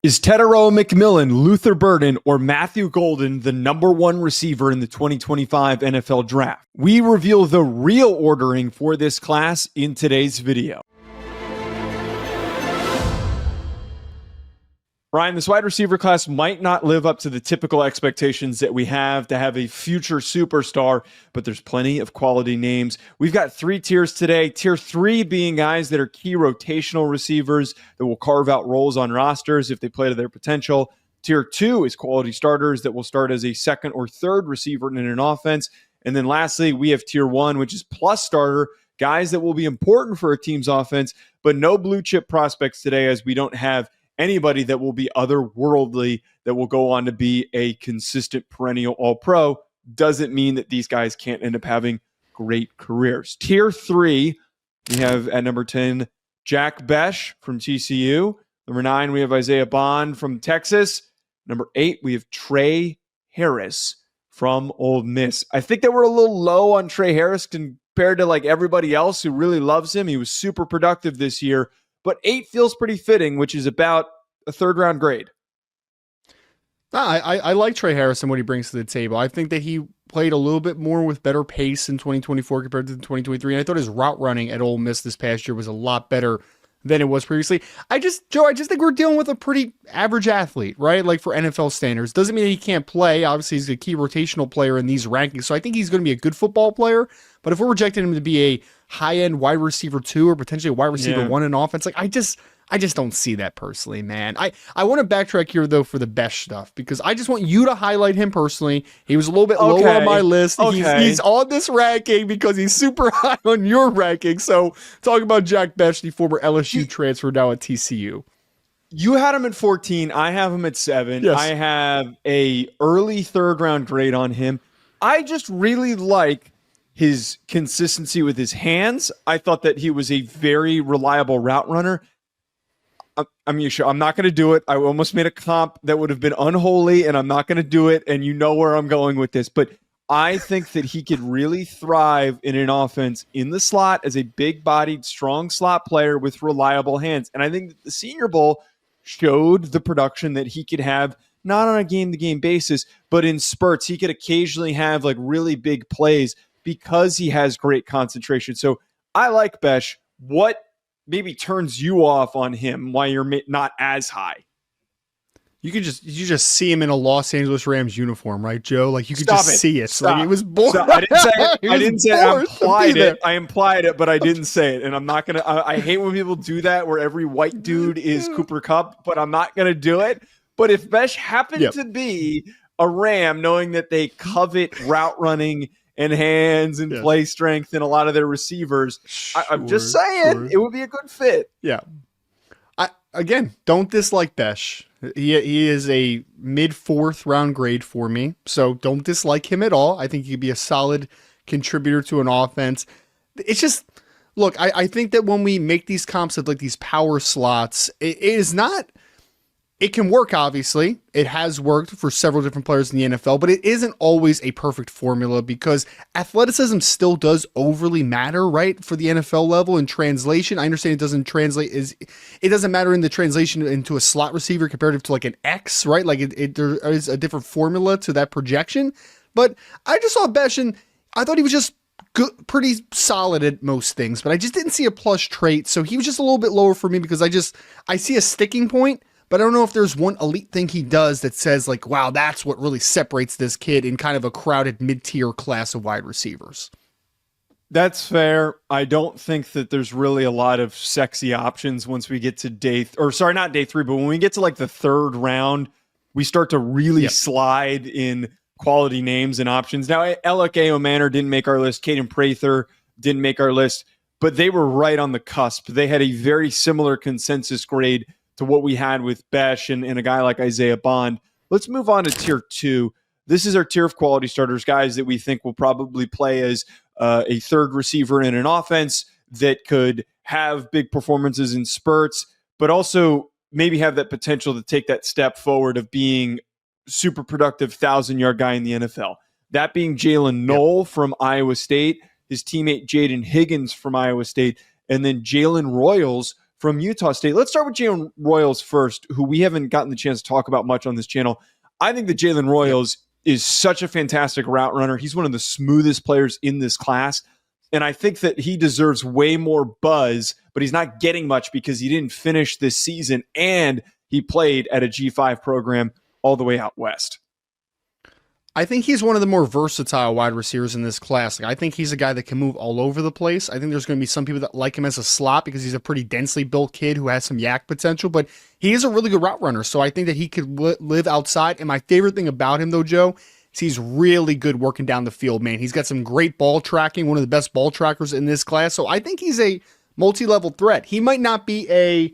Is Tetairoa McMillan, Luther Burden, or Matthew Golden the number one receiver in the 2025 NFL Draft? We reveal the real ordering for this class in today's video. Ryan, this wide receiver class might not live up to the typical expectations that we have to have a future superstar, but there's plenty of quality names. We've got three tiers today. Tier 3 being guys that are key rotational receivers that will carve out roles on rosters if they play to their potential. Tier 2 is quality starters that will start as a second or third receiver in an offense. And then lastly, we have Tier 1, which is plus starter, guys that will be important for a team's offense, but no blue chip prospects today as we don't have anybody that will be otherworldly that will go on to be a consistent perennial all-pro. Doesn't mean that these guys can't end up having great careers. Tier 3, we have at number 10, Jack Bech from TCU. Number 9, we have Isaiah Bond from Texas. Number 8, we have Trey Harris from Ole Miss. I think that we're a little low on Trey Harris compared to like everybody else who really loves him. He was super productive this year. But 8 feels pretty fitting, which is about a third-round grade. I like Trey Harris and what he brings to the table. I think that he played a little bit more with better pace in 2024 compared to 2023. And I thought his route running at Ole Miss this past year was a lot better than it was previously. I just think we're dealing with a pretty average athlete, right? Like for NFL standards. Doesn't mean that he can't play. Obviously, he's a key rotational player in these rankings. So I think he's going to be a good football player. But if we're rejecting him to be a high-end wide receiver 2 or potentially a wide receiver 1 in offense, like I just don't see that personally, man. I want to backtrack here, though, for the Bech stuff, because I just want you to highlight him personally. He was a little bit lower on my list. Okay. He's on this ranking because he's super high on your ranking. So talk about Jack Bech, the former LSU transfer now at TCU. You had him at 14. I have him at 7. Yes. I have a early third-round grade on him. I just really like his consistency with his hands. I thought that he was a very reliable route runner. I'm not going to do it. I almost made a comp that would have been unholy, and I'm not going to do it, and you know where I'm going with this. But I think that he could really thrive in an offense in the slot as a big-bodied, strong slot player with reliable hands. And I think that the Senior Bowl showed the production that he could have, not on a game-to-game basis, but in spurts. He could occasionally have like really big plays because he has great concentration. So I like Bech. What maybe turns you off on him, why you're not as high? You just see him in a Los Angeles Rams uniform, right, Joe? Like you could see it. Like it was born. I didn't say it. I didn't say it. I implied it. I implied it, but I didn't say it. And I'm not gonna. I hate when people do that, where every white dude is Cooper Kupp, but I'm not gonna do it. But if Bech happened to be a Ram, knowing that they covet route running and hands and play strength in a lot of their receivers, I'm just saying it would be a good fit. Yeah. Again, don't dislike Bech. He is a mid-4th round grade for me, so don't dislike him at all. I think he could be a solid contributor to an offense. It's just, look, I think that when we make these comps of like these power slots, it is not... It can work, obviously. It has worked for several different players in the NFL, but it isn't always a perfect formula because athleticism still does overly matter, right, for the NFL level in translation. I understand it doesn't translate it doesn't matter in the translation into a slot receiver comparative to like an X, right? Like there is a different formula to that projection. But I just saw Bech and I thought he was just good, pretty solid at most things, but I just didn't see a plus trait. So he was just a little bit lower for me because I see a sticking point. But I don't know if there's one elite thing he does that says like, wow, that's what really separates this kid in kind of a crowded mid-tier class of wide receivers. That's fair. I don't think that there's really a lot of sexy options once we get to not day 3, but when we get to like the 3rd round, we start to really slide in quality names and options. Now, Eleke Manor didn't make our list. Caden Prather didn't make our list, but they were right on the cusp. They had a very similar consensus grade to what we had with Bech and a guy like Isaiah Bond. Let's move on to tier 2. This is our tier of quality starters, guys that we think will probably play as a third receiver in an offense that could have big performances in spurts, but also maybe have that potential to take that step forward of being super productive 1,000-yard guy in the NFL. That being Jalen Knoll from Iowa State, his teammate Jaden Higgins from Iowa State, and then Jalen Royals from Utah State. Let's start with Jalen Royals first, who we haven't gotten the chance to talk about much on this channel. I think that Jalen Royals is such a fantastic route runner. He's one of the smoothest players in this class. And I think that he deserves way more buzz, but he's not getting much because he didn't finish this season and he played at a G5 program all the way out west. I think he's one of the more versatile wide receivers in this class. I think he's a guy that can move all over the place. I think there's going to be some people that like him as a slot because he's a pretty densely built kid who has some yak potential, but he is a really good route runner. So I think that he could live outside. And my favorite thing about him, though, Joe, is he's really good working down the field, man. He's got some great ball tracking, one of the best ball trackers in this class. So I think he's a multi-level threat. He might not be a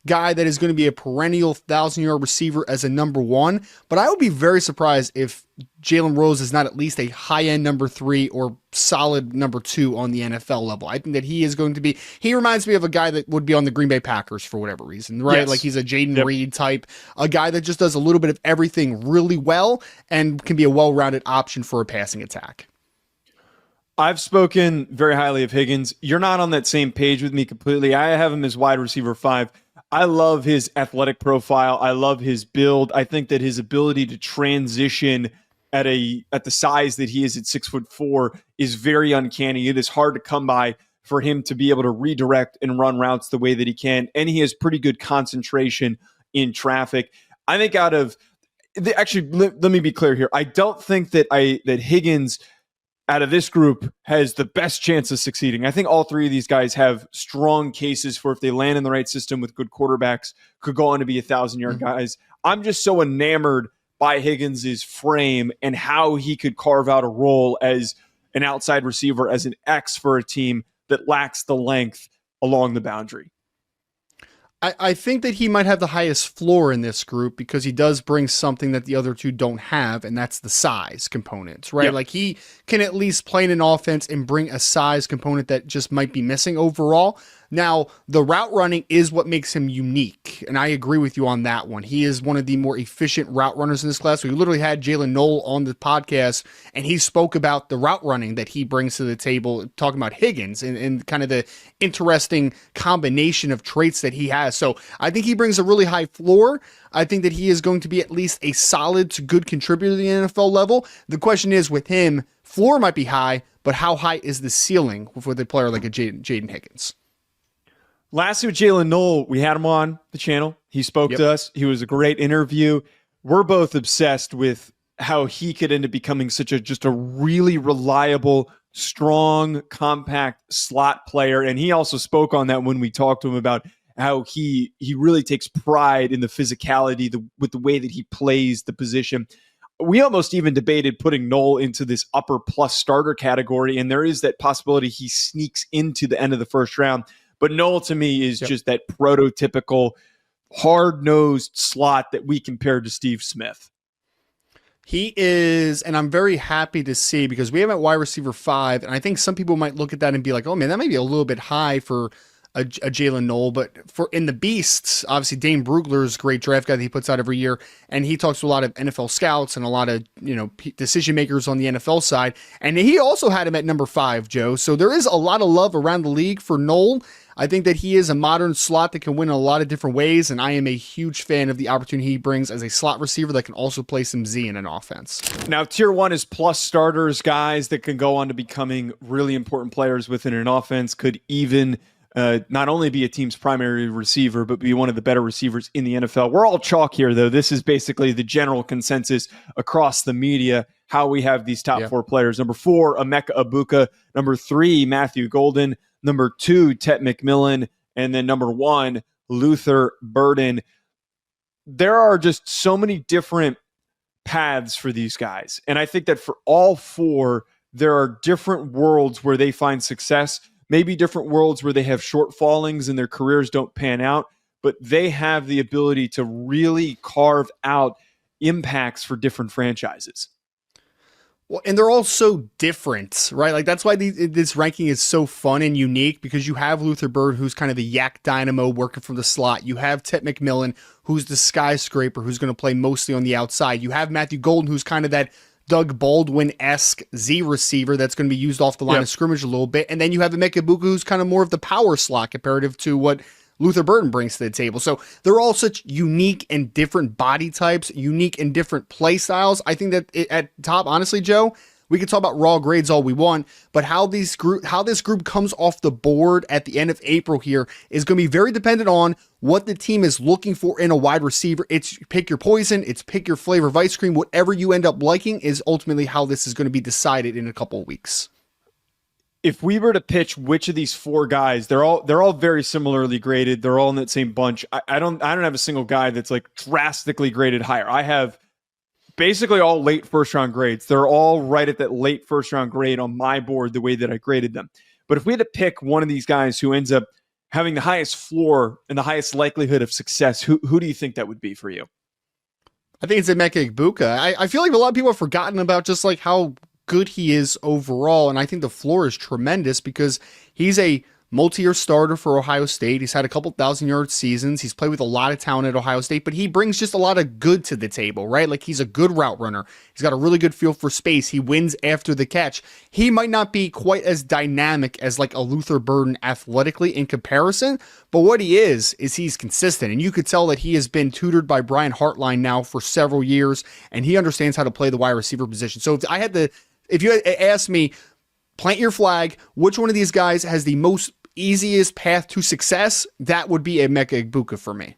guy that is going to be a perennial 1,000-yard receiver as a number one, but I would be very surprised if Jalen Rose is not at least a high-end number 3 or solid number 2 on the NFL level. I think that he is going to be, he reminds me of a guy that would be on the Green Bay Packers for whatever reason, right? Yes. Like he's a Jaden Reed type, a guy that just does a little bit of everything really well and can be a well-rounded option for a passing attack. I've spoken very highly of Higgins. You're not on that same page with me completely. I have him as wide receiver 5. I love his athletic profile. I love his build. I think that his ability to transition at the size that he is at 6'4" is very uncanny. It is hard to come by for him to be able to redirect and run routes the way that he can. And he has pretty good concentration in traffic. I think actually, let me be clear here. I don't think that Higgins out of this group has the best chance of succeeding. I think all three of these guys have strong cases for, if they land in the right system with good quarterbacks, could go on to be 1,000-yard guys. I'm just so enamored by Higgins's frame and how he could carve out a role as an outside receiver, as an X for a team that lacks the length along the boundary. I think that he might have the highest floor in this group because he does bring something that the other two don't have, and that's the size components, right? Yep. Like he can at least play in an offense and bring a size component that just might be missing overall. Now, the route running is what makes him unique, and I agree with you on that one. He is one of the more efficient route runners in this class. We literally had Jalen Knoll on the podcast, and he spoke about the route running that he brings to the table, talking about Higgins and kind of the interesting combination of traits that he has. So I think he brings a really high floor. I think that he is going to be at least a solid to good contributor to the NFL level. The question is with him, floor might be high, but how high is the ceiling with a player like a Jaden Higgins? Lastly, with Jalen Knoll, we had him on the channel. He spoke to us. He was a great interview. We're both obsessed with how he could end up becoming just a really reliable, strong, compact slot player. And he also spoke on that when we talked to him about how he really takes pride in the physicality, with the way that he plays the position. We almost even debated putting Knoll into this upper plus starter category, and there is that possibility he sneaks into the end of the first round. But Knoll, to me, is just that prototypical hard-nosed slot that we compared to Steve Smith. He is, and I'm very happy to see, because we have at wide receiver 5, and I think some people might look at that and be like, oh man, that might be a little bit high for a Jalen Knoll, but for in the beasts, obviously Dane Brugler is a great draft guy that he puts out every year, and he talks to a lot of NFL scouts and a lot of decision makers on the NFL side, and he also had him at number 5, Joe. So there is a lot of love around the league for Knoll. I think that he is a modern slot that can win in a lot of different ways, and I am a huge fan of the opportunity he brings as a slot receiver that can also play some Z in an offense. Now, tier 1 is plus starters, guys that can go on to becoming really important players within an offense, could even not only be a team's primary receiver, but be one of the better receivers in the NFL. We're all chalk here, though. This is basically the general consensus across the media, how we have these top 4 players. Number 4, Emeka Egbuka. Number 3, Matthew Golden. Number 2, Tet McMillan. And then number 1, Luther Burden. There are just so many different paths for these guys. And I think that for all 4, there are different worlds where they find success, maybe different worlds where they have shortfallings and their careers don't pan out, but they have the ability to really carve out impacts for different franchises. Well, and they're all so different, right? Like that's why this ranking is so fun and unique, because you have Luther Bird, who's kind of the yak dynamo working from the slot. You have Tet McMillan, who's the skyscraper, who's going to play mostly on the outside. You have Matthew Golden, who's kind of that Doug Baldwin-esque Z receiver that's going to be used off the line of scrimmage a little bit. And then you have Emeka Egbuka, who's kind of more of the power slot comparative to what Luther Burden brings to the table. So they're all such unique and different body types, unique and different play styles. I think that at top, honestly, Joe, we could talk about raw grades all we want, but how this group comes off the board at the end of April here is going to be very dependent on what the team is looking for in a wide receiver. It's pick your poison, it's pick your flavor of ice cream. Whatever you end up liking is ultimately how this is going to be decided in a couple of weeks. If we were to pitch which of these four guys, they're all very similarly graded. They're all in that same bunch. I don't have a single guy that's like drastically graded higher. I have basically all late first round grades. They're all right at that late first round grade on my board, the way that I graded them. But if we had to pick one of these guys who ends up having the highest floor and the highest likelihood of success, who do you think that would be for you? I think it's Emeka Egbuka. I feel like a lot of people have forgotten about just like how good he is overall. And I think the floor is tremendous because he's a multi-year starter for Ohio State. He's had a couple 1,000-yard seasons. He's played with a lot of talent at Ohio State, but he brings just a lot of good to the table, right? Like he's a good route runner. He's got a really good feel for space. He wins after the catch. He might not be quite as dynamic as like a Luther Burden athletically in comparison, but what he is he's consistent. And you could tell that he has been tutored by Brian Hartline now for several years, and he understands how to play the wide receiver position. So if you had asked me, plant your flag, which one of these guys has the most easiest path to success, that would be Emeka Egbuka for me.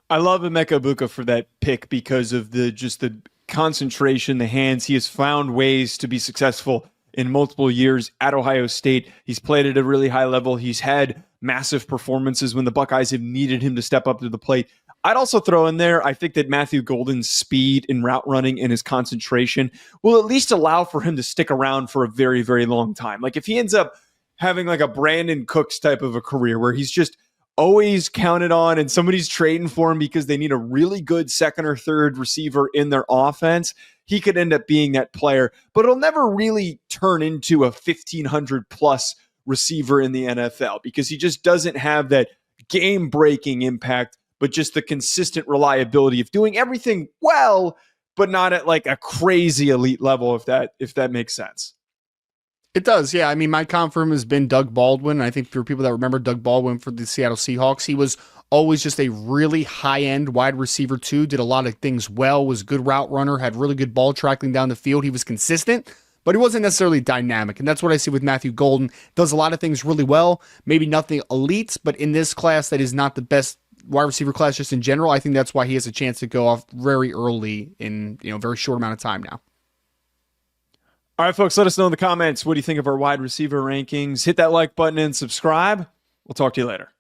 I love Emeka Egbuka for that pick because of the concentration, the hands. He has found ways to be successful in multiple years at Ohio State. He's played at a really high level. He's had massive performances when the Buckeyes have needed him to step up to the plate. I'd also throw in there, I think that Matthew Golden's speed in route running and his concentration will at least allow for him to stick around for a very, very long time. Like if he ends up having like a Brandon Cooks type of a career where he's just always counted on and somebody's trading for him because they need a really good second or third receiver in their offense, he could end up being that player, but it'll never really turn into a 1,500 plus receiver in the NFL because he just doesn't have that game breaking impact, but just the consistent reliability of doing everything well, but not at like a crazy elite level, if that makes sense. It does, yeah. I mean, my confirm has been Doug Baldwin. I think for people that remember Doug Baldwin for the Seattle Seahawks, he was always just a really high-end wide receiver too, did a lot of things well, was a good route runner, had really good ball tracking down the field. He was consistent, but he wasn't necessarily dynamic. And that's what I see with Matthew Golden. Does a lot of things really well, maybe nothing elite, but in this class that is not the best wide receiver class just in general, I think that's why he has a chance to go off very early in a very short amount of time now. All right, folks, let us know in the comments. What do you think of our wide receiver rankings? Hit that like button and subscribe. We'll talk to you later.